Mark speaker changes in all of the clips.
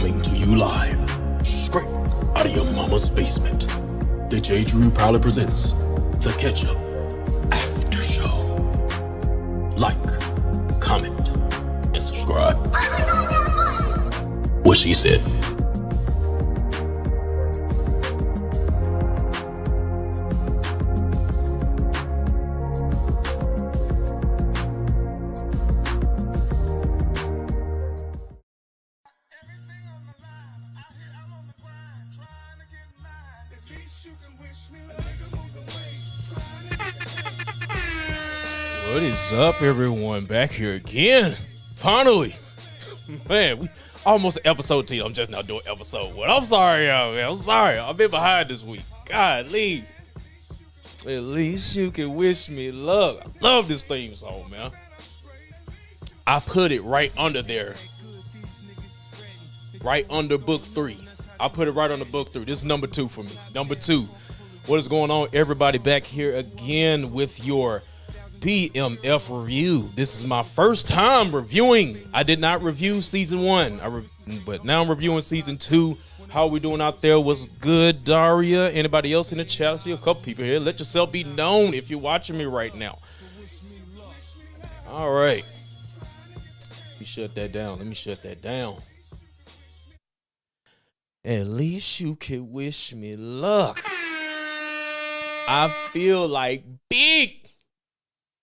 Speaker 1: Coming to you live, straight out of your mama's basement. DJ Drew proudly presents the Ketchup After Show. Like, comment, and subscribe. What she said.
Speaker 2: What is up, everyone? Back here again. Finally. Man, we almost episode 10. I'm just not doing episode 1. I'm sorry, y'all, man. I'm sorry. I've been behind this week. God, Lee. At least you can wish me luck. I love this theme song, man. I put it right under there. Right under book 3. I put it right under book 3. This is number 2 for me. Number 2. What is going on, everybody? Back here again with your BMF review. This is my first time reviewing. I did not review season 1, but now I'm reviewing season 2. How are we doing out there? What's good, Daria? Anybody else in the chat? I see a couple people here. Let yourself be known if you're watching me right now. All right. Let me shut that down. At least you can wish me luck. I feel like Big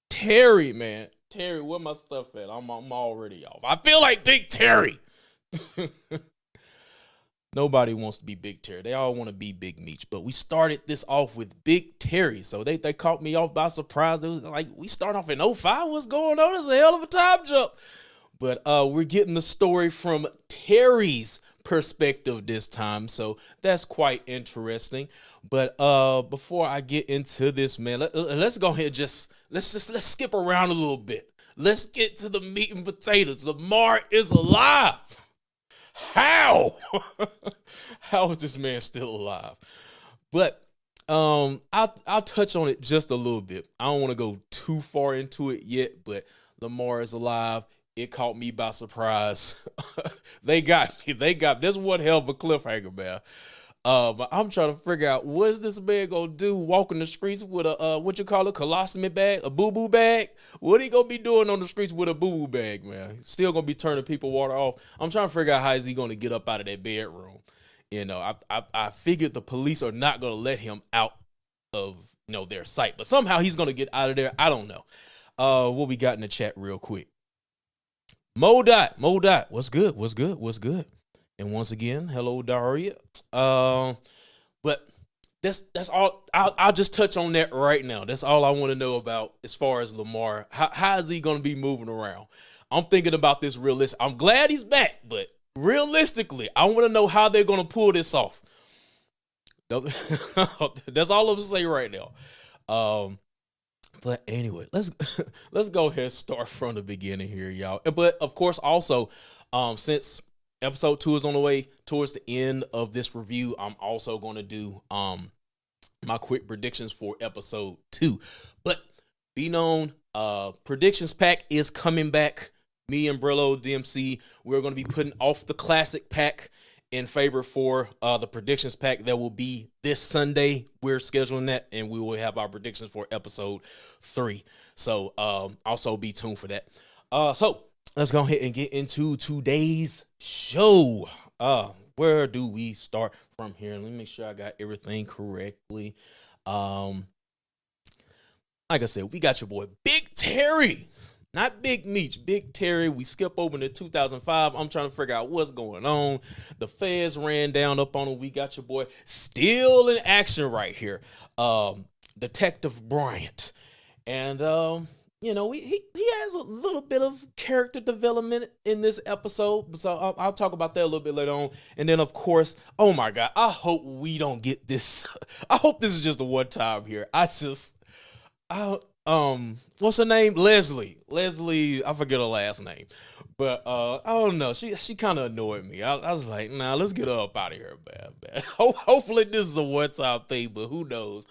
Speaker 2: Terry, man. Terry, where my stuff at? I'm already off. I feel like Big Terry. Nobody wants to be Big Terry. They all want to be Big Meech. But we started this off with Big Terry. So they caught me off by surprise. They was like, we start off in 05? What's going on? It's a hell of a time jump. But we're getting the story from Terry's perspective this time, so that's quite interesting. But before I get into this, man, let's go ahead and let's skip around a little bit. Let's get to the meat and potatoes. Lamar is alive. How is this man still alive? But I'll touch on it just a little bit. I don't want to go too far into it yet, but Lamar is alive. It caught me by surprise. They got me. This one hell of a cliffhanger, man. But I'm trying to figure out, what is this man gonna do walking the streets with a what you call a colostomy bag, a boo-boo bag? What he gonna be doing on the streets with a boo-boo bag, man? Still gonna be turning people water off. I'm trying to figure out how is he gonna get up out of that bedroom. You know, I figured the police are not gonna let him out of their sight, but somehow he's gonna get out of there. I don't know. What we got in the chat real quick. Mo Dot, what's good? And once again, hello, Daria. But that's all. I'll just touch on that right now. That's all I want to know about as far as Lamar. How is he going to be moving around? I'm thinking about this realistic. I'm glad he's back, but realistically, I want to know how they're going to pull this off. That's all I'm gonna say right now. But anyway, let's go ahead and start from the beginning here, y'all. But of course, also, since episode 2 is on the way towards the end of this review, I'm also going to do my quick predictions for episode 2. But be known, predictions pack is coming back. Me and Brillo DMC, we're going to be putting off the classic pack in favor for the predictions pack that will be this Sunday. We're scheduling that, and we will have our predictions for episode 3. So also be tuned for that. So let's go ahead and get into today's show. Where do we start from here? Let me make sure I got everything correctly. Like I said, we got your boy Big Terry. Not Big Meech, Big Terry. We skip over to 2005. I'm trying to figure out what's going on. The feds ran down up on him. We got your boy still in action right here. Detective Bryant. And, he has a little bit of character development in this episode. So I'll talk about that a little bit later on. And then, of course, oh, my God, I hope we don't get this. I hope this is just a one time here. What's her name? Leslie, I forget her last name, but I don't know. She kind of annoyed me. I was like, nah, let's get her up out of here, man. Hopefully this is a one-time thing, but who knows?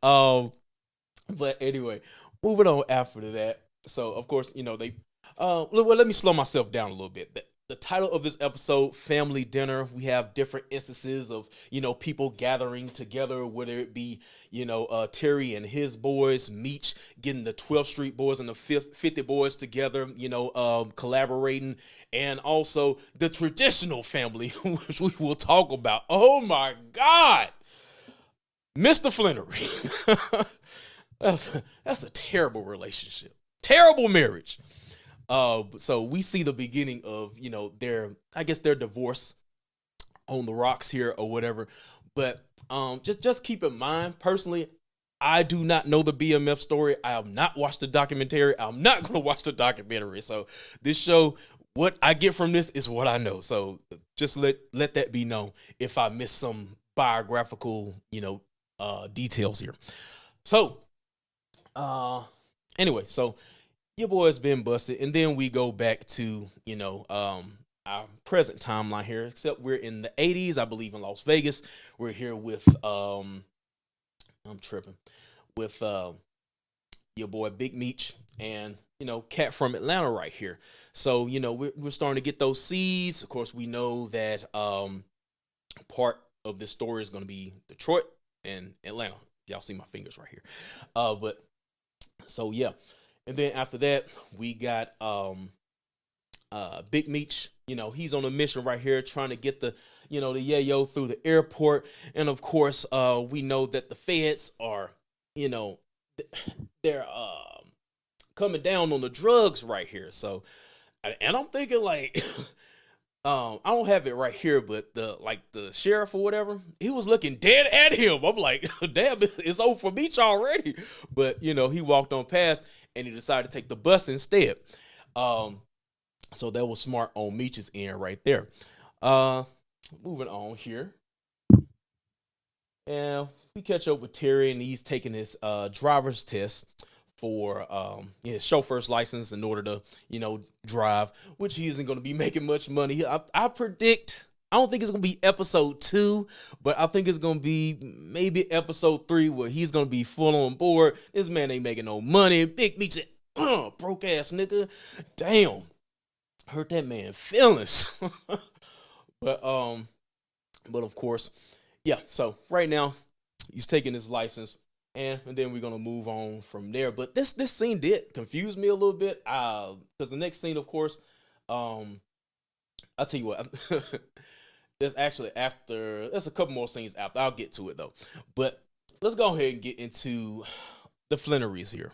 Speaker 2: But anyway, moving on after that. So of course, they. Well, let me slow myself down a little bit. the title of this episode, Family Dinner. We have different instances of, people gathering together, whether it be, Terry and his boys, Meech getting the 12th Street boys and the 50 boys together, collaborating, and also the traditional family, which we will talk about. Oh my God, Mr. Flannery. That's a terrible relationship, terrible marriage. So we see the beginning of, their divorce on the rocks here or whatever. But just keep in mind, personally, I do not know the BMF story. I have not watched the documentary. I'm not going to watch the documentary. So this show, what I get from this is what I know. So just let that be known if I miss some biographical, details here. So, anyway, so your boy's been busted, and then we go back to, our present timeline here, except we're in the 80s, I believe, in Las Vegas. We're here with, I'm tripping, with your boy Big Meech and, Cat from Atlanta right here. So, we're starting to get those seeds. Of course, we know that part of this story is going to be Detroit and Atlanta. Y'all see my fingers right here. But, so, yeah. And then after that, we got Big Meech. He's on a mission right here trying to get the yayo through the airport. And of course, we know that the feds are, they're coming down on the drugs right here. So, and I'm thinking like, I don't have it right here, but the sheriff or whatever, he was looking dead at him. I'm like, damn, it's over for Meech already. But he walked on past and he decided to take the bus instead. So that was smart on Meech's end right there. Moving on here. And we catch up with Terry, and he's taking his driver's test for his chauffeur's license in order to, drive, which he isn't going to be making much money. I predict, I don't think it's going to be episode 2, but I think it's going to be maybe episode 3 where he's going to be full on board. This man ain't making no money. Big Meech said, broke ass nigga. Damn. Hurt that man feelings. But of course, yeah, so right now he's taking his license. And then we're gonna move on from there. But this scene did confuse me a little bit. Because the next scene, of course, I'll tell you what. There's a couple more scenes after. I'll get to it though. But let's go ahead and get into the Flannerys here.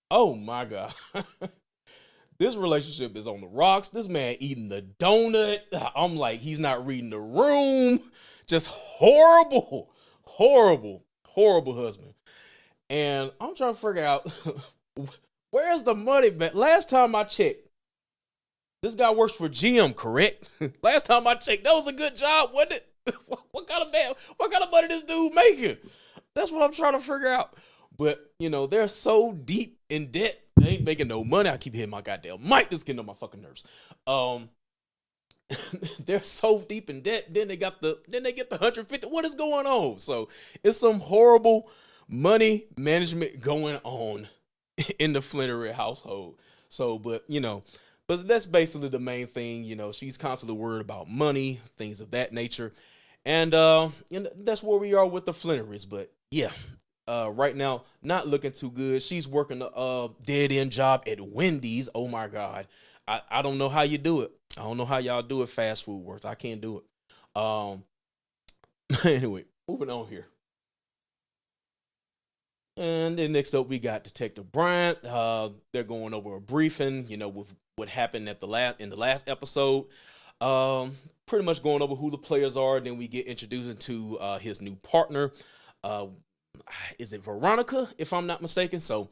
Speaker 2: Oh my God. This relationship is on the rocks. This man eating the donut. I'm like, he's not reading the room. Just horrible husband. And I'm trying to figure out where's the money, man. Last time I checked, this guy works for GM, correct? Last time I checked, that was a good job, wasn't it? What kind of money this dude making? That's what I'm trying to figure out. But they're so deep in debt, they ain't making no money. I keep hitting my goddamn mic. This is getting on my fucking nerves. They're so deep in debt. Then they get the 150. What is going on? So it's some horrible money management going on in the Flannery household. So, but that's basically the main thing. She's constantly worried about money, things of that nature, and that's where we are with the Flannerys. But yeah. Right now, not looking too good. She's working a dead-end job at Wendy's. Oh, my God. I don't know how you do it. I don't know how y'all do it fast food works. I can't do it. Anyway, moving on here. And then next up, we got Detective Bryant. They're going over a briefing, with what happened in the last episode. Pretty much going over who the players are. Then we get introduced into his new partner. Is it Veronica, if I'm not mistaken? So,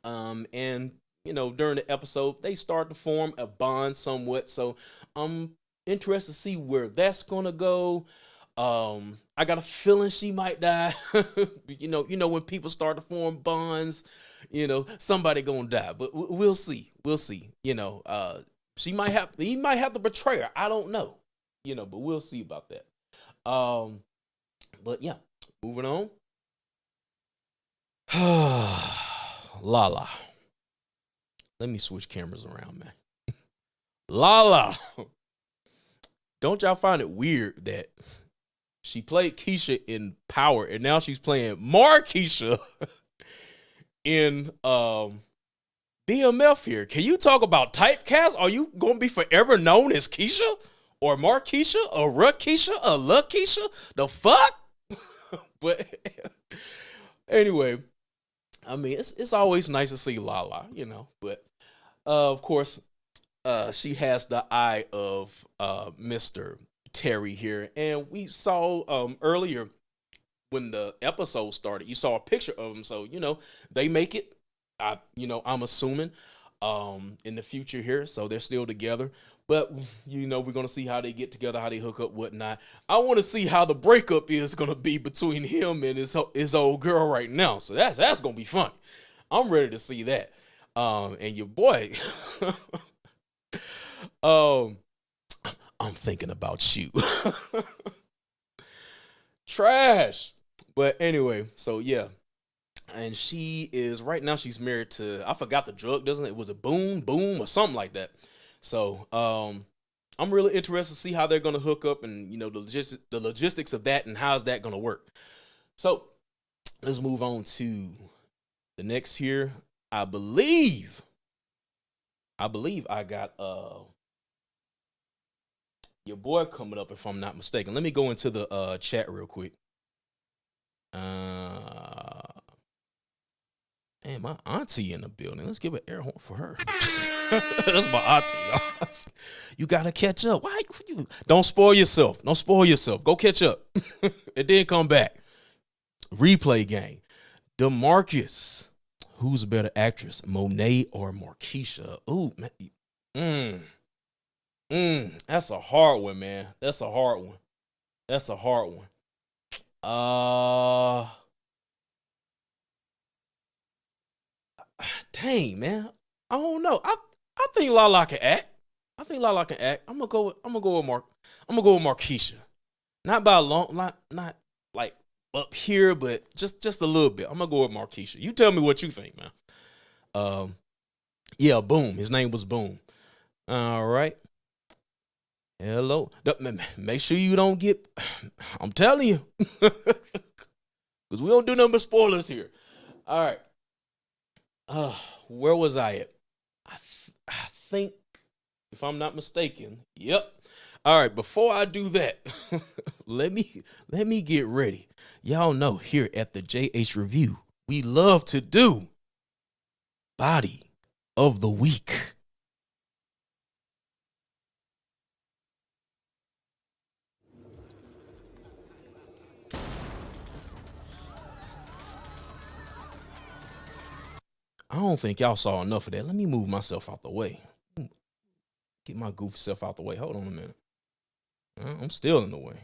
Speaker 2: and during the episode, they start to form a bond somewhat. So I'm interested to see where that's gonna go. I got a feeling she might die. When people start to form bonds, somebody gonna die. But we'll see. We'll see. He might have to betray her. I don't know. But we'll see about that. But yeah, moving on. Lala. Let me switch cameras around, man. Lala. Don't y'all find it weird that she played Keisha in Power and now she's playing Markeisha in BMF here? Can you talk about typecast? Are you going to be forever known as Keisha or Markeisha or Rakisha or Lakeisha? The fuck? But anyway, I mean, it's always nice to see Lala, you know. But of course, she has the eye of Mr. Terry here, and we saw earlier when the episode started, you saw a picture of them. So you know they make it. I'm assuming in the future here, so they're still together. But you know, we're gonna see how they get together, how they hook up, whatnot. I want to see how the breakup is gonna be between him and his old girl right now. So that's gonna be fun. I'm ready to see that. And your boy, I'm thinking about you. Trash. But anyway, so yeah. And she is right now, she's married to, I forgot the drug, doesn't it? It was a boom or something like that. So I'm really interested to see how they're gonna hook up and you know the logistics of that and how's that gonna work. So let's move on to the next here. I believe I got your boy coming up if I'm not mistaken. Let me go into the chat real quick. And my auntie in the building. Let's give an air horn for her. That's my auntie, y'all. You gotta catch up. Why you don't spoil yourself. Don't spoil yourself. Go catch up. And then come back. Replay game. DeMarcus. Who's a better actress? Monet or Markeisha? Ooh, man. That's a hard one, man. That's a hard one. Dang, man. I don't know. I think Lala can act. I'm gonna go with Markeisha. Not by a long, not like up here, but just a little bit. I'm gonna go with Markeisha. You tell me what you think, man. Yeah, Boom. His name was Boom. All right. Hello. Make sure you don't get. I'm telling you, because we don't do nothing but spoilers here. All right. Where was I at? I think, if I'm not mistaken, yep. All right, before I do that, let me get ready. Y'all know here at the JH Review, we love to do Body of the Week. I don't think y'all saw enough of that. Let me move myself out the way. Get my goofy self out the way. Hold on a minute. I'm still in the way.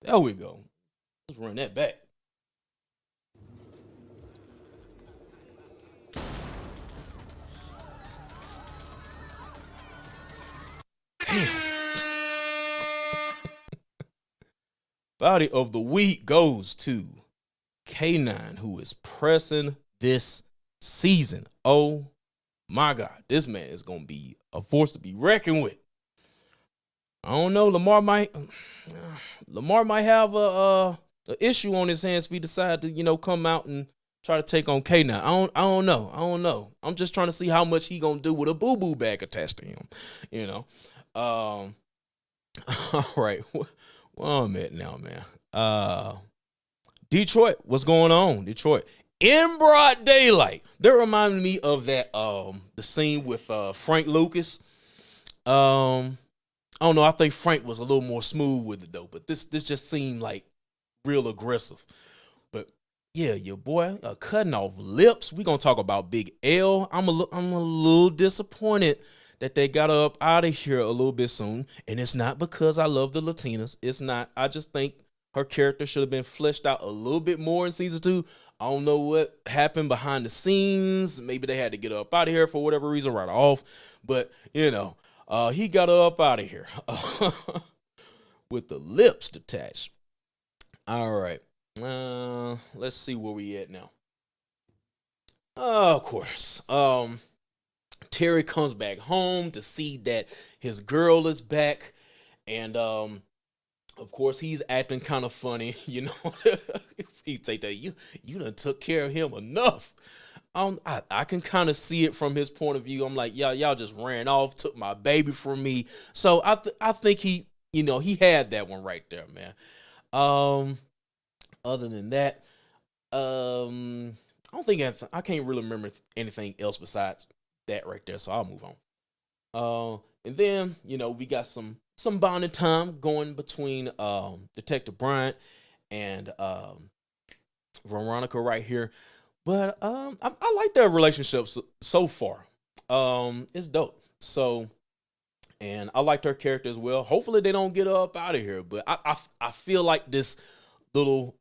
Speaker 2: There we go. Let's run that back. Damn. Body of the Week goes to K9, who is pressing this season. Oh my God, this man is gonna be a force to be reckoned with. I don't know. Lamar might have a issue on his hands if he decide to come out and try to take on K9. I don't know. I'm just trying to see how much he gonna do with a boo boo bag attached to him. All right, where I'm at now, man. Detroit, what's going on? Detroit. In broad daylight. That reminded me of that the scene with Frank Lucas. I don't know. I think Frank was a little more smooth with it though, but this just seemed like real aggressive. But yeah, your boy cutting off lips. We gonna talk about Big L. I'm a little disappointed that they got her up out of here a little bit soon, and it's not because I love the Latinas. It's not. I just think her character should have been fleshed out a little bit more in season 2. I don't know what happened behind the scenes. Maybe they had to get her up out of here for whatever reason right off. But, he got her up out of here with the lips detached. All right. Let's see where we at now. Of course. Terry comes back home to see that his girl is back, and of course he's acting kind of funny, you know. He take that you done took care of him enough. I can kind of see it from his point of view. I'm like, y'all just ran off, took my baby from me. So I think he, you know, he had that one right there, man. Other than that, I don't think I can't really remember anything else besides that right there. So I'll move on. And then, you know, we got some bonding time going between Detective Bryant and Veronica right here. But I like their relationship so far. It's dope. So, and I like their character as well. Hopefully they don't get up out of here. But I feel like this little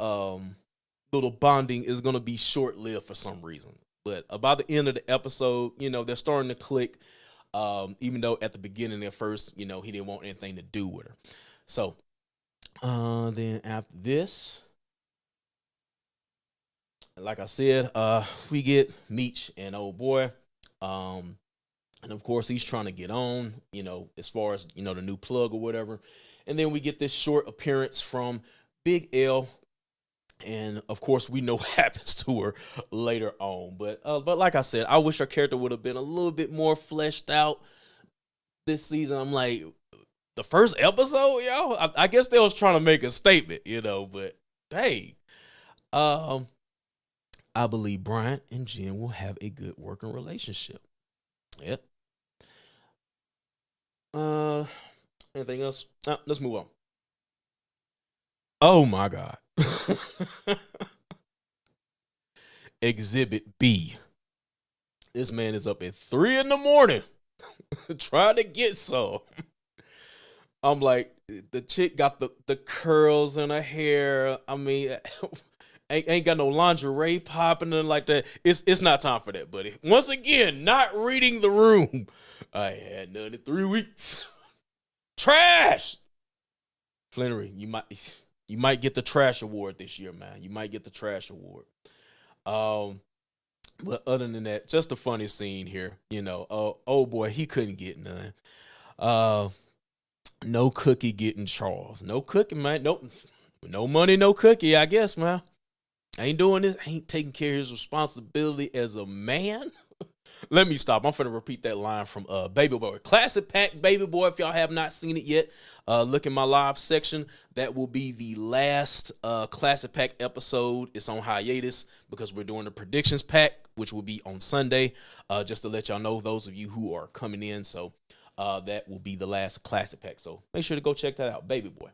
Speaker 2: little bonding is gonna be short lived for some reason. But about the end of the episode, you know, they're starting to click. Even though at the beginning at first, you know, he didn't want anything to do with her. So then after this, like I said, we get Meech and old boy. And of course he's trying to get on, you know, as far as, you know, the new plug or whatever. And then we get this short appearance from Big L. And of course, we know what happens to her later on. But like I said, I wish her character would have been a little bit more fleshed out this season. I'm like, the first episode, y'all. I guess they was trying to make a statement, you know. But hey, I believe Bryant and Jen will have a good working relationship. Yep. Anything else? Let's move on. Oh my God. Exhibit B. This man is up at 3 a.m. trying to get some. I'm like, the chick got the curls in her hair. I mean, ain't got no lingerie popping and like that. It's not time for that, buddy. Once again, not reading the room. I had none in 3 weeks. Trash. Flannery, you might get the trash award this year, man. You might get the trash award. But other than that, just a funny scene here. You know, oh boy, he couldn't get none. No cookie getting Charles. No cookie, man. Nope. No money, no cookie, I guess, man. Ain't doing this. Ain't taking care of his responsibility as a man. Let me stop. I'm finna repeat that line from Baby Boy. Classic Pack Baby Boy. If y'all have not seen it yet, look in my live section. That will be the last Classic Pack episode. It's on hiatus because we're doing the predictions pack, which will be on Sunday. Just to let y'all know, those of you who are coming in. So that will be the last Classic Pack. So make sure to go check that out, Baby Boy.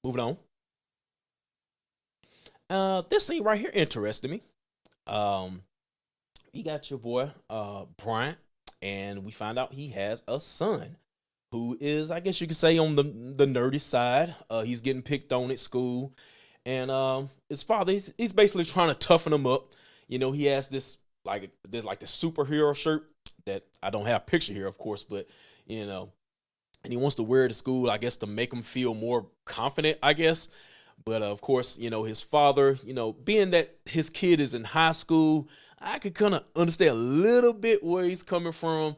Speaker 2: Moving on. This scene right here interested me. You got your boy Bryant, and we find out he has a son who is, I guess you could say, on the nerdy side. He's getting picked on at school, and his father, he's basically trying to toughen him up. You know, he has this like the superhero shirt that I don't have a picture here, of course, but you know, and he wants to wear it to school, I guess, to make him feel more confident, I guess. But of course, you know, his father, you know, being that his kid is in high school, I could kind of understand a little bit where he's coming from.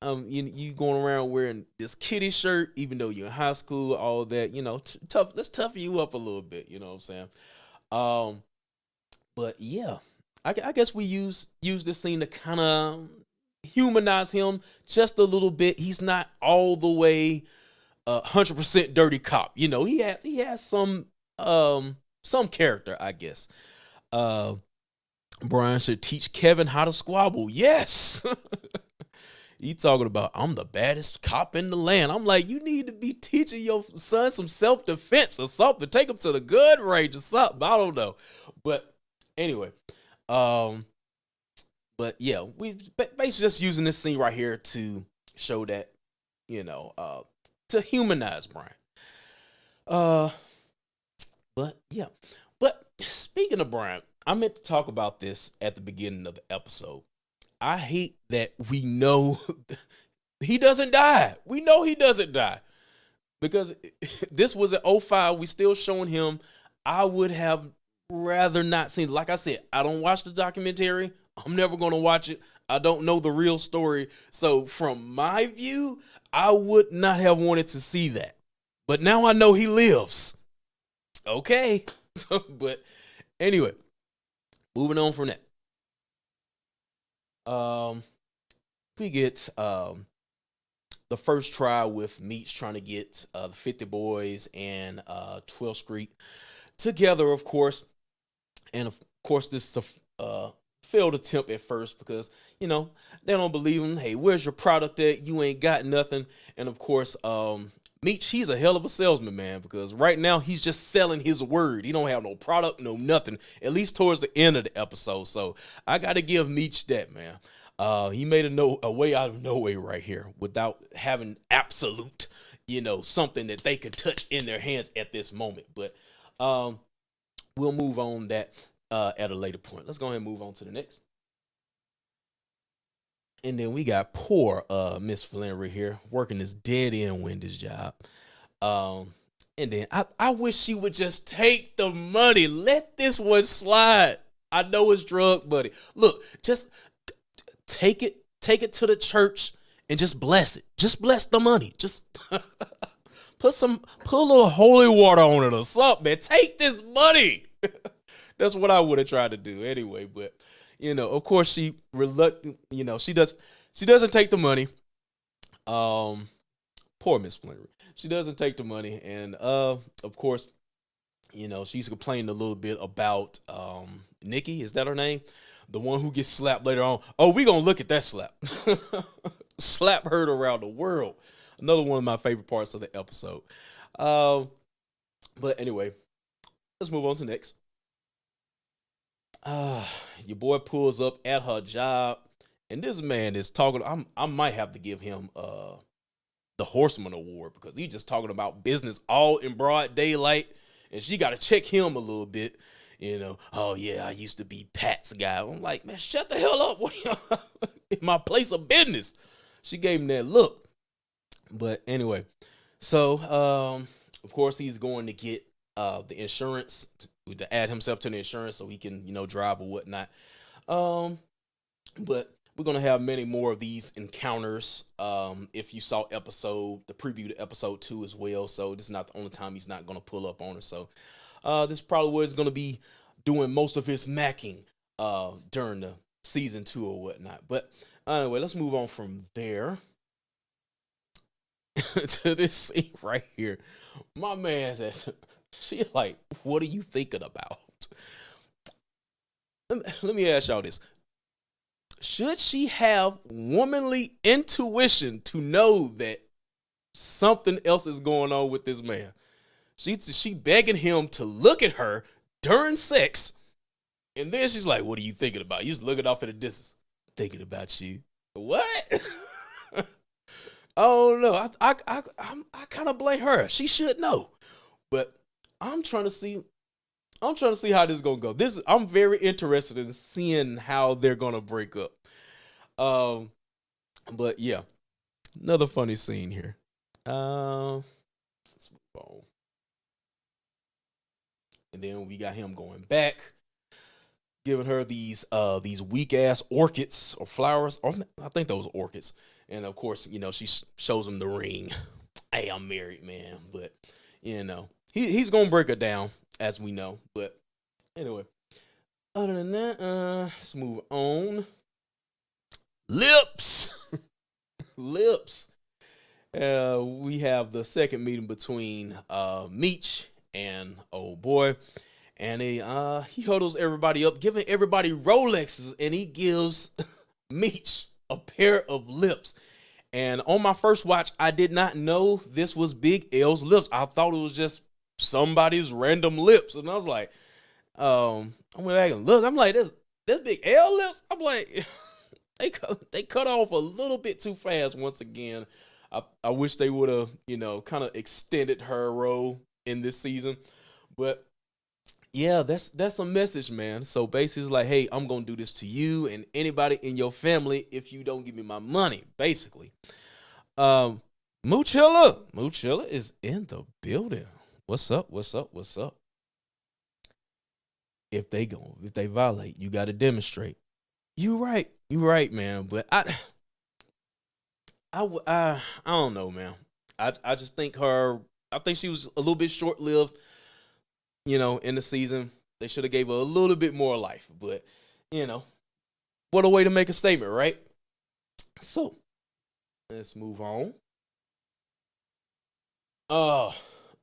Speaker 2: You going around wearing this kiddie shirt, even though you're in high school, all that, you know, tough. Let's toughen you up a little bit, you know what I'm saying? But yeah, I guess we use this scene to kind of humanize him just a little bit. He's not all the way 100% dirty cop. You know, he has some character, I guess. Brian should teach Kevin how to squabble. Yes. He talking about, I'm the baddest cop in the land. I'm like, you need to be teaching your son some self-defense or something. Take him to the gun range or something. I don't know. But anyway, but yeah, we basically just using this scene right here to show that, you know, to humanize Brian. But yeah, but speaking of Brian, I meant to talk about this at the beginning of the episode. I hate that we know he doesn't die. We know he doesn't die because this was at 05. We still showing him. I would have rather not seen. Like I said, I don't watch the documentary I'm never going to watch it. I don't know the real story. So from my view, I would not have wanted to see that. But now I know he lives. Okay. But anyway, moving on from that. We get the first trial with Meech trying to get the 50 Boys and 12th Street together, of course. And of course, this is a failed attempt at first because, they don't believe him. Hey, where's your product at? You ain't got nothing. And of course, Meech, he's a hell of a salesman, man, because right now he's just selling his word. He don't have no product, no nothing, at least towards the end of the episode. So I got to give Meech that, man. He made a way out of no way right here without having absolute, something that they can touch in their hands at this moment. But we'll move on that at a later point. Let's go ahead and move on to the next. And then we got poor Miss Flannery here working this dead end Wendy's job. And then I wish she would just take the money. Let this one slide. I know it's drug money. Look, just take it to the church and just bless it. Just bless the money. Just put a little holy water on it or something, man. Take this money. That's what I would have tried to do anyway, but of course she reluctant, she doesn't take the money. Poor Miss Flannery. She doesn't take the money, and of course, she's complaining a little bit about Nikki, is that her name? The one who gets slapped later on. Oh, we gonna look at that slap. Slap heard around the world. Another one of my favorite parts of the episode. But anyway, let's move on to next. Your boy pulls up at her job, and this man is talking. I might have to give him the Horseman Award because he's just talking about business all in broad daylight, and she got to check him a little bit. Oh yeah, I used to be Pat's guy. I'm like, man, shut the hell up. What are you in my place of business? She gave him that look. But anyway, so of course he's going to get the insurance, to add himself to the insurance so he can, drive or whatnot. But we're going to have many more of these encounters. If you saw the preview to episode 2 as well. So this is not the only time he's not going to pull up on her. So this is probably where he's going to be doing most of his macking during the season 2 or whatnot. But anyway, let's move on from there to this scene right here. My man says, she like, what are you thinking about? Let me ask y'all this. Should she have womanly intuition to know that something else is going on with this man? She begging him to look at her during sex, and then she's like, what are you thinking about? You just looking off at the distance. Thinking about you. What? Oh no, I kind of blame her. She should know. But I'm trying to see how this is gonna go. I'm very interested in seeing how they're gonna break up. But yeah, another funny scene here. Let's move on. And then we got him going back, giving her these weak ass orchids or flowers, or I think those are orchids. And of course, she shows him the ring. Hey, I'm married, man. But he's gonna break her down, as we know. But anyway, other than that, let's move on. Lips. We have the second meeting between Meech and old boy, and he huddles everybody up, giving everybody Rolexes, and he gives Meech a pair of lips. And on my first watch, I did not know this was Big L's lips. I thought it was just somebody's random lips, and I was like, I went back and looked. I'm like, this Big L lips. I'm like, they cut off a little bit too fast once again. I wish they would have, kind of extended her role in this season. But yeah, that's a message, man. So basically it's like, hey, I'm gonna do this to you and anybody in your family if you don't give me my money, basically. Moochilla is in the building. What's up? If they violate, you gotta demonstrate. You right. You right, man. But I don't know, man. I just think I think she was a little bit short lived, in the season. They should have gave her a little bit more life. But, you know, what a way to make a statement, right? So, let's move on.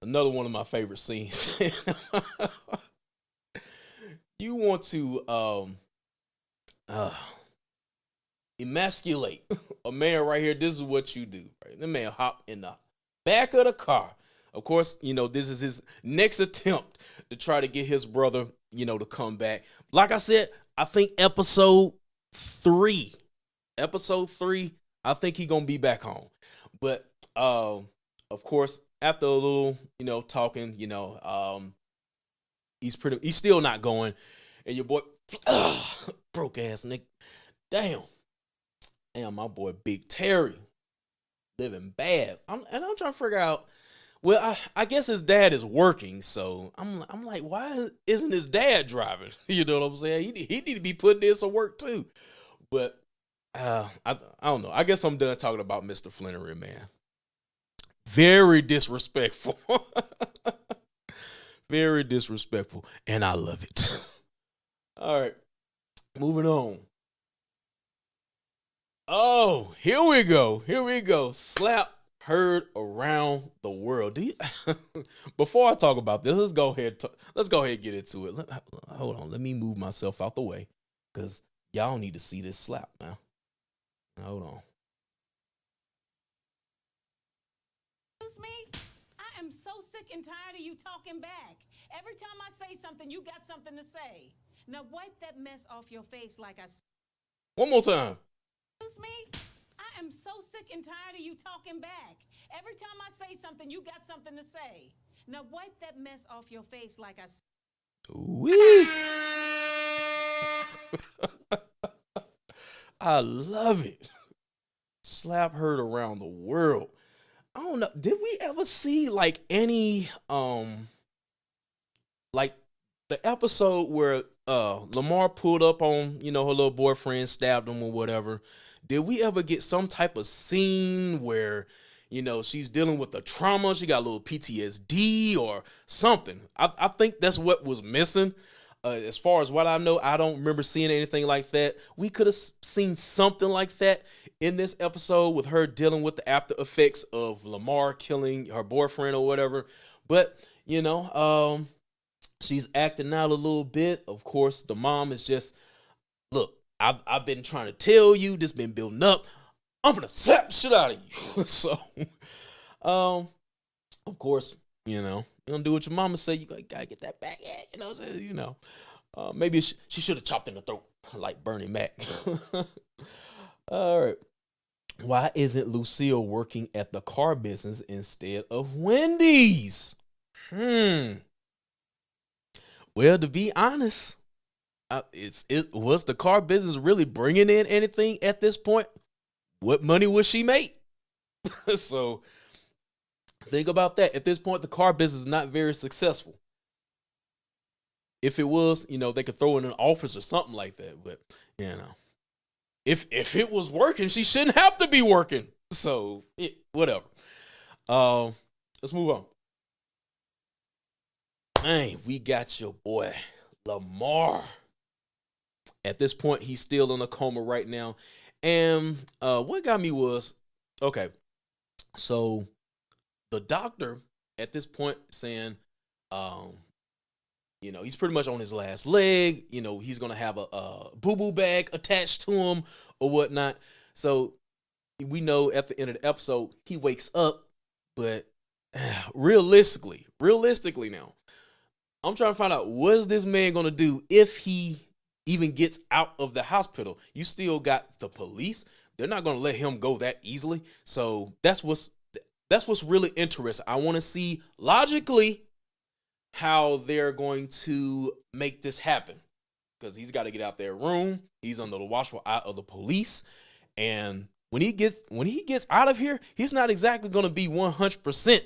Speaker 2: Another one of my favorite scenes. You want to uh emasculate a man right here. This is what you do, right? The man hop in the back of the car. Of course, this is his next attempt to try to get his brother, to come back. Like I said, I think episode 3, I think he gonna be back home. But of course, after a little, talking, he's still not going, and your boy, broke ass nigga, damn, my boy Big Terry, living bad. I'm trying to figure out. Well, I guess his dad is working, so I'm like, why isn't his dad driving? You know what I'm saying? He need to be putting in some work too. But I don't know. I guess I'm done talking about Mr. Flannery, man. Very disrespectful. Very disrespectful, and I love it. All right, moving on. Oh, here we go. Slap heard around the world. Before I talk about this, let's go ahead and get into it. Hold on, let me move myself out the way because y'all need to see this slap now. Hold on.
Speaker 3: Excuse me? I am so sick and tired of you talking back. Every time I say something, you got something to say. Now wipe that mess off your face like I said.
Speaker 2: One more time.
Speaker 3: Excuse me? I am so sick and tired of you talking back. Every time I say something, you got something to say. Now wipe that mess off your face like I said.
Speaker 2: Wee. I love it. Slap heard around the world. I don't know. Did we ever see like any like the episode where Lamar pulled up on, her little boyfriend, stabbed him or whatever? Did we ever get some type of scene where, she's dealing with the trauma, she got a little PTSD or something? I think that's what was missing. As far as what I know, I don't remember seeing anything like that. We could have seen something like that in this episode with her dealing with the after effects of Lamar killing her boyfriend or whatever. But, she's acting out a little bit. Of course, the mom is just, look, I've been trying to tell you, this been building up. I'm gonna slap the shit out of you. So, of course, you don't do what your mama say. You gotta get that back at, maybe she should have chopped in the throat like Bernie Mac. All right. Why isn't Lucille working at the car business instead of Wendy's? Well, to be honest, was the car business really bringing in anything at this point? What money would she make? So think about that. At this point, the car business is not very successful. If it was, they could throw in an office or something like that. But, if it was working, she shouldn't have to be working. So, whatever. Let's move on. Hey, we got your boy, Lamar. At this point, he's still in a coma right now. And what got me was, okay, so the doctor at this point saying, he's pretty much on his last leg. He's going to have a boo-boo bag attached to him or whatnot. So we know at the end of the episode, he wakes up. But realistically now, I'm trying to find out, what is this man going to do if he even gets out of the hospital? You still got the police. They're not going to let him go that easily. So that's what's really interesting. I want to see logically how they're going to make this happen, because he's got to get out their room. He's under the watchful eye of the police. And when he gets out of here, he's not exactly going to be 100%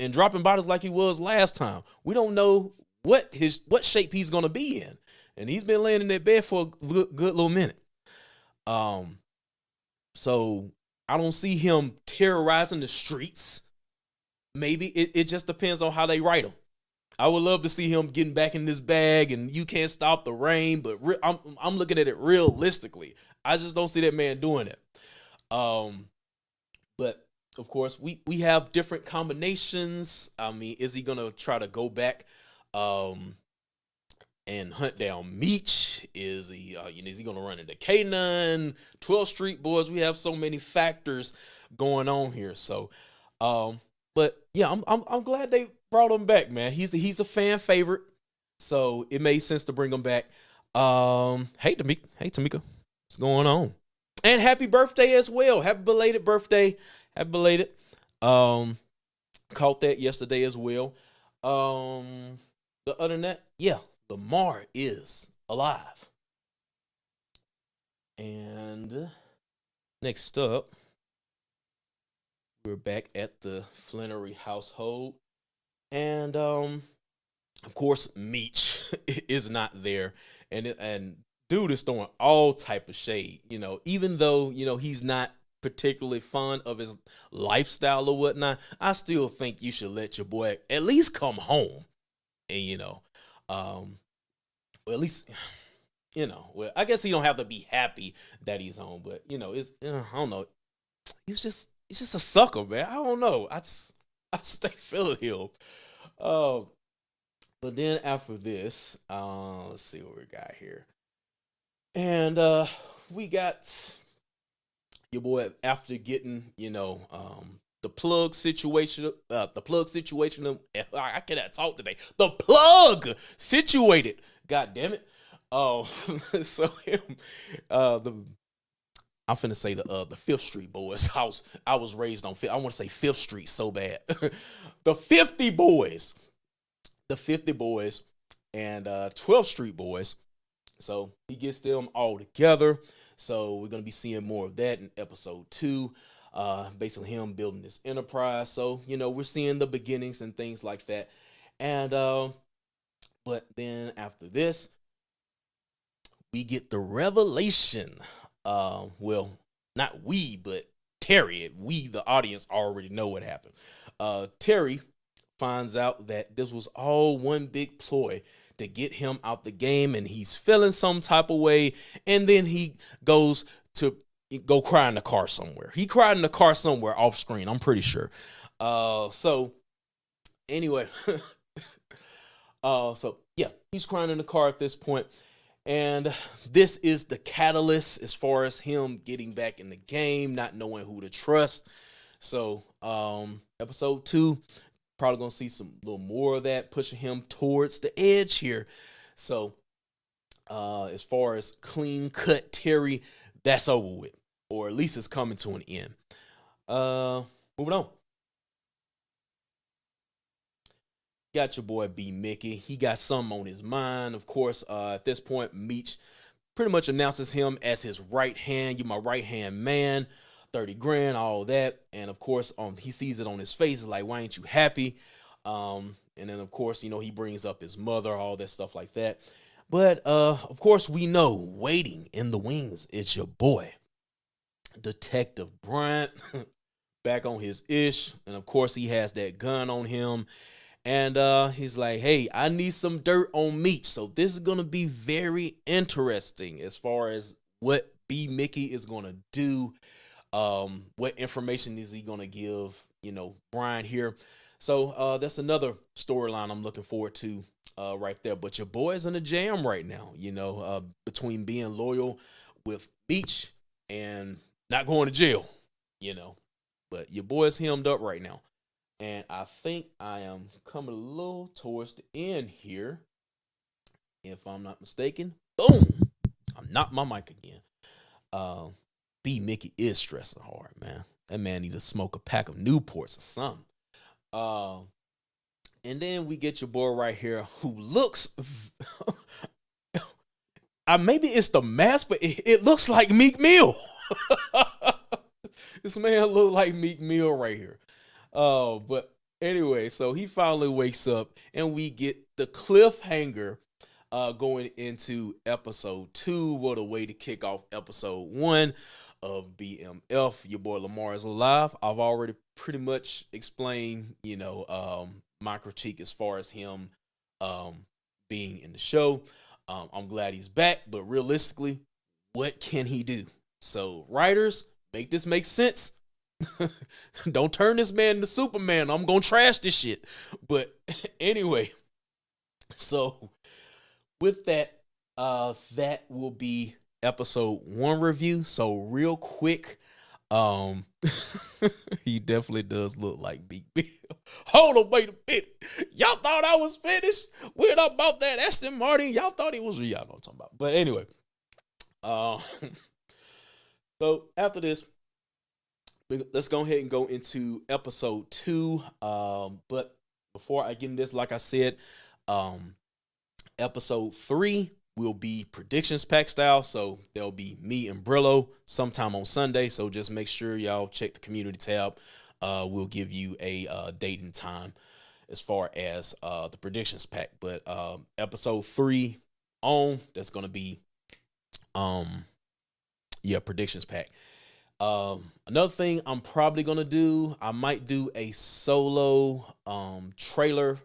Speaker 2: and dropping bodies like he was last time. We don't know what shape he's going to be in. and he's been laying in that bed for a good little minute. So I don't see him terrorizing the streets. Maybe it just depends on how they write him. I would love to see him getting back in this bag and you can't stop the rain, but I'm looking at it realistically. I just don't see that man doing it. But of course, we have different combinations. I mean, is he gonna try to go back and hunt down Meech? Is he is he gonna run into K9, 12th Street Boys? We have so many factors going on here. So, but yeah, I'm glad they brought him back, man. He's a fan favorite, so it made sense to bring him back. Hey Tamika, what's going on? And happy birthday as well. Happy belated birthday. Happy belated. Caught that yesterday as well. Other than that, yeah, Lamar is alive. And next up, we're back at the Flannery household. And of course, Meech is not there. And dude is throwing all type of shade, even though, he's not particularly fond of his lifestyle or whatnot. I still think you should let your boy at least come home. And, well, at least, well, I guess he don't have to be happy that he's home, but, it's, I don't know. He's just a sucker, man. I don't know. I stay feeling him. But then after this, let's see what we got here. And we got your boy after getting, the plug situation. I cannot talk today. The plug situated. God damn it. So him, I'm finna say the 5th Street Boys house. I was raised on. I want to say 5th Street so bad. The 50 Boys. The 50 Boys and 12th Street Boys. So he gets them all together. So we're going to be seeing more of that in episode 2. Basically him building this enterprise. So, we're seeing the beginnings and things like that. And, but then after this, we get the revelation. Well, not we, but Terry. We, the audience, already know what happened. Terry finds out that this was all one big ploy to get him out the game, and he's feeling some type of way, and then he goes to go cry in the car somewhere. He cried in the car somewhere off screen, I'm pretty sure. So anyway, so yeah, he's crying in the car at this point, and this is the catalyst as far as him getting back in the game, not knowing who to trust. So episode 2, probably gonna see some little more of that, pushing him towards the edge here. So as far as clean cut Terry, that's over with, or at least it's coming to an end. Moving on. Got your boy B Mickey. He got something on his mind. Of course, at this point, Meech pretty much announces him as his right hand. You my right hand man. 30 grand, all that. And of course, he sees it on his face, like, why ain't you happy? And then of course, he brings up his mother, all that stuff like that. But of course, we know waiting in the wings, it's your boy, Detective Bryant, back on his ish. And of course, he has that gun on him. And he's like, hey, I need some dirt on Meech. So this is going to be very interesting as far as what B Mickey is going to do. What information is he going to give, Brian here? So that's another storyline I'm looking forward to right there. But your boy's in a jam right now, between being loyal with Meech and not going to jail, But your boy's hemmed up right now. And I think I am coming a little towards the end here. If I'm not mistaken. Boom! I'm knocked my mic again. B Mickey is stressing hard, man. That man need to smoke a pack of Newports or something. And then we get your boy right here who looks maybe it's the mask, but it looks like Meek Mill. This man look like Meek Mill right here. But anyway, so he finally wakes up and we get the cliffhanger going into episode 2. What a way to kick off episode 1 of BMF. Your boy Lamar is alive. I've already pretty much explained, my critique as far as him being in the show. I'm glad he's back, but realistically, what can he do? So writers, make this make sense. Don't turn this man into Superman. I'm gonna trash this shit. But anyway, so with that, that will be episode 1 review. So real quick, he definitely does look like Big Bill. Hold on, wait a minute. Y'all thought I was finished? Weird about that Aston Martin. Y'all thought he was real. Y'all know what I'm talking about. But anyway, so after this, let's go ahead and go into episode 2. But before I get into this, like I said, episode 3 will be predictions pack style. So there'll be me and Brillo sometime on Sunday. So just make sure y'all check the community tab. We'll give you a date and time as far as the predictions pack. But episode 3 that's going to be predictions pack. Another thing I'm probably gonna do, I might do a solo trailer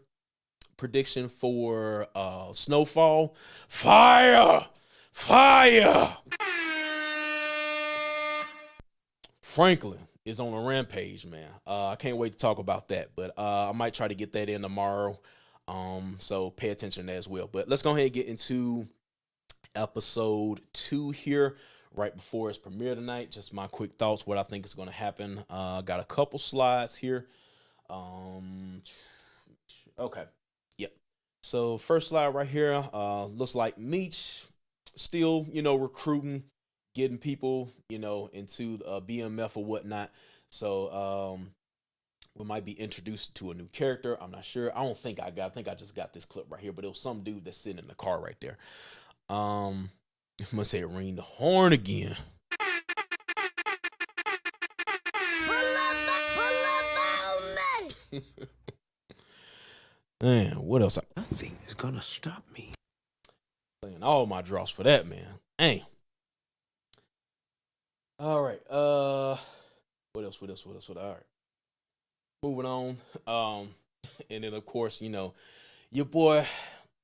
Speaker 2: prediction for Snowfall. Fire! Franklin is on a rampage, man. I can't wait to talk about that, but I might try to get that in tomorrow. So pay attention to that as well. But let's go ahead and get into episode 2 here. Right before its premiere tonight, just my quick thoughts, what I think is going to happen. Got a couple slides here. Okay, yep. So first slide right here, looks like Meech still, recruiting, getting people, into BMF or whatnot. So we might be introduced to a new character. I'm not sure. I think I just got this clip right here, but it was some dude that's sitting in the car right there. I'm gonna say ring the horn again. Man, what else?
Speaker 4: Nothing is gonna stop me.
Speaker 2: Playing all my draws for that, man. Damn. All right. What else? All right. Moving on. And then of course, your boy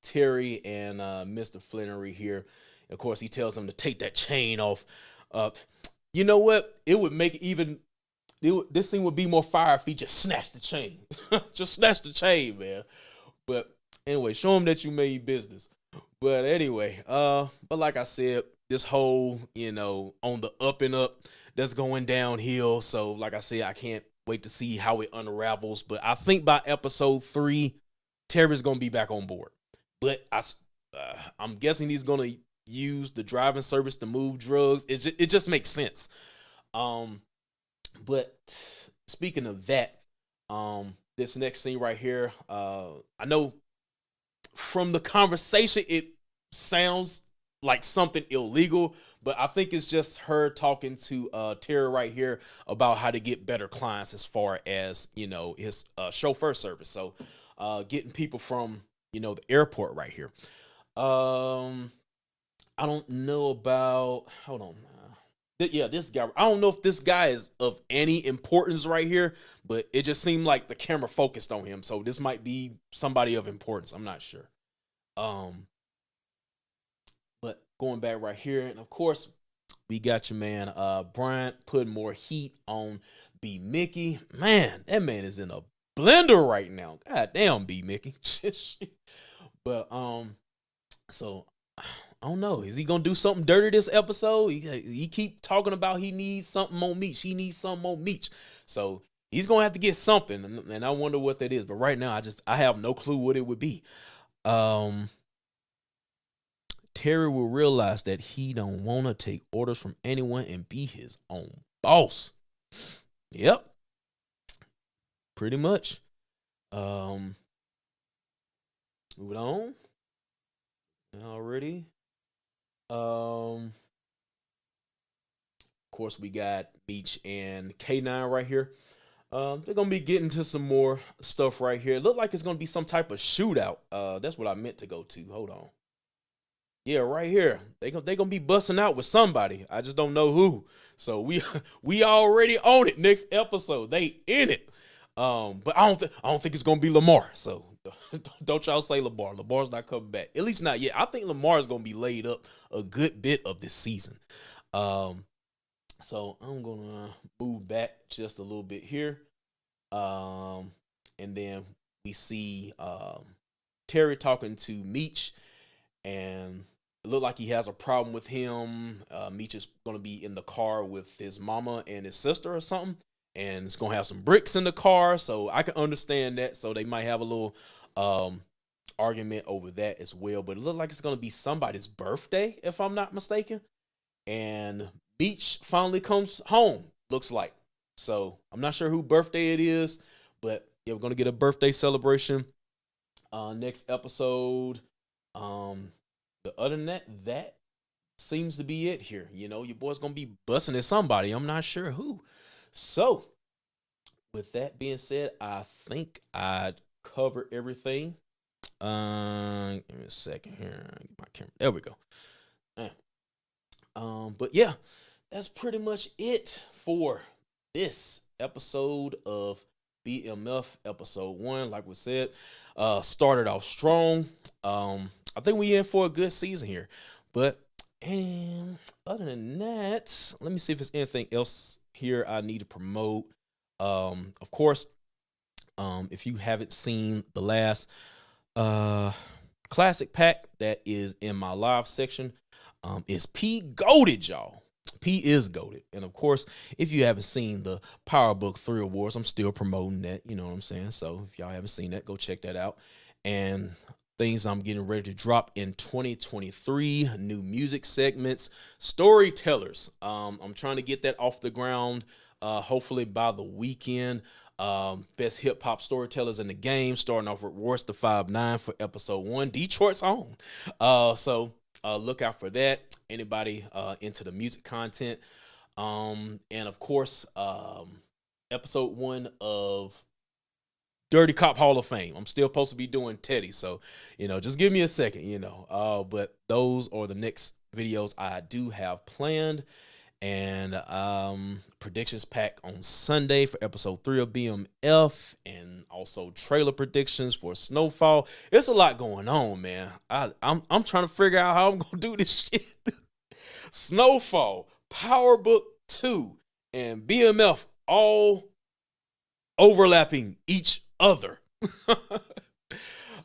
Speaker 2: Terry and Mr. Flannery here. Of course, he tells him to take that chain off. You know what? It would make this thing would be more fire if he just snatched the chain. Just snatch the chain, man. But anyway, show him that you made business. But anyway, but like I said, this whole, on the up and up, that's going downhill. So like I said, I can't wait to see how it unravels. But I think by episode 3, Terry's going to be back on board. But I'm guessing he's going to use the driving service to move drugs. It just makes sense. But speaking of that, this next scene right here, I know from the conversation it sounds like something illegal, but I think it's just her talking to Terry right here about how to get better clients as far as his chauffeur service. So getting people from the airport right here. I don't know about, hold on. This guy, I don't know if this guy is of any importance right here, but it just seemed like the camera focused on him. So this might be somebody of importance. I'm not sure. But going back right here, and of course, we got your man, Bryant, putting more heat on B. Mickey. Man, that man is in a blender right now. God damn, B. Mickey. But, so I don't know. Is he gonna do something dirty this episode? He keep talking about he needs something on Meech. He needs something on Meech. So he's gonna have to get something, and I wonder what that is. But right now, I have no clue what it would be. Terry will realize that he don't want to take orders from anyone and be his own boss. Yep, pretty much. Moving on. Already. Of course, we got Beach and K9 right here. They're gonna be getting to some more stuff right here. It looked like it's gonna be some type of shootout. That's what I meant to go to. Hold on. Yeah, right here. They gonna be busting out with somebody. I just don't know who. So we already on it. Next episode, they in it. But I don't think it's gonna be Lamar. So don't y'all say Lamar. Lamar's not coming back. At least not yet. I think Lamar is gonna be laid up a good bit of this season. So I'm gonna move back just a little bit here. And then we see Terry talking to Meech, and it looked like he has a problem with him. Meech is going to be in the car with his mama and his sister or something, and it's going to have some bricks in the car, so I can understand that. So they might have a little argument over that as well, but it looked like it's going to be somebody's birthday, if I'm not mistaken. And Meech finally comes home, looks like. So I'm not sure who birthday it is, but yeah, we're going to get a birthday celebration next episode. But other than that, that seems to be it here. You know, your boy's gonna be busting at somebody. I'm not sure who. So, with that being said, I think I'd cover everything. Give me a second here. Get my camera. There we go. But yeah, that's pretty much it for this episode of BMF episode 1. Like we said, started off strong. I think we in for a good season here. But and other than that, let me see if there's anything else here I need to promote. Of course, if you haven't seen the last classic pack that is in my live section, is P goated, y'all. P is goated. And of course, if you haven't seen the Power Book 3 Awards, I'm still promoting that. You know what I'm saying? So if y'all haven't seen that, go check that out. And things I'm getting ready to drop in 2023, new music segments, storytellers. I'm trying to get that off the ground, hopefully by the weekend. Best hip hop storytellers in the game, starting off with Royce the 5'9" for episode 1, Detroit's own. So look out for that. Anybody into the music content. And of course, episode 1 of Dirty Cop Hall of Fame. I'm still supposed to be doing Teddy, so just give me a second, but those are the next videos I do have planned. And predictions pack on Sunday for episode 3 of BMF, and also trailer predictions for Snowfall. It's a lot going on, man. I'm trying to figure out how I'm gonna do this shit. Snowfall, Power Book 2, and BMF all overlapping each other.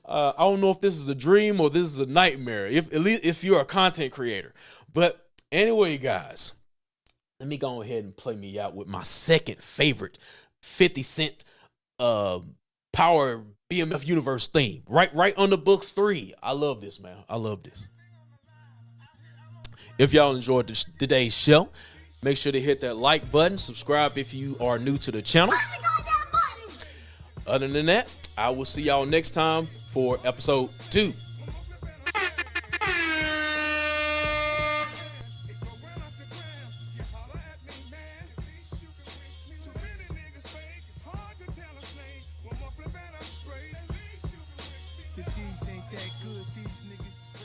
Speaker 2: I don't know if this is a dream or this is a nightmare, at least if you're a content creator. But anyway, guys, let me go ahead and play me out with my second favorite 50 Cent Power BMF Universe theme. Right on the book 3. I love this, man. I love this. If y'all enjoyed today's show, make sure to hit that like button. Subscribe if you are new to the channel. Other than that, I will see y'all next time for episode 2.
Speaker 5: The D's ain't that good, these niggas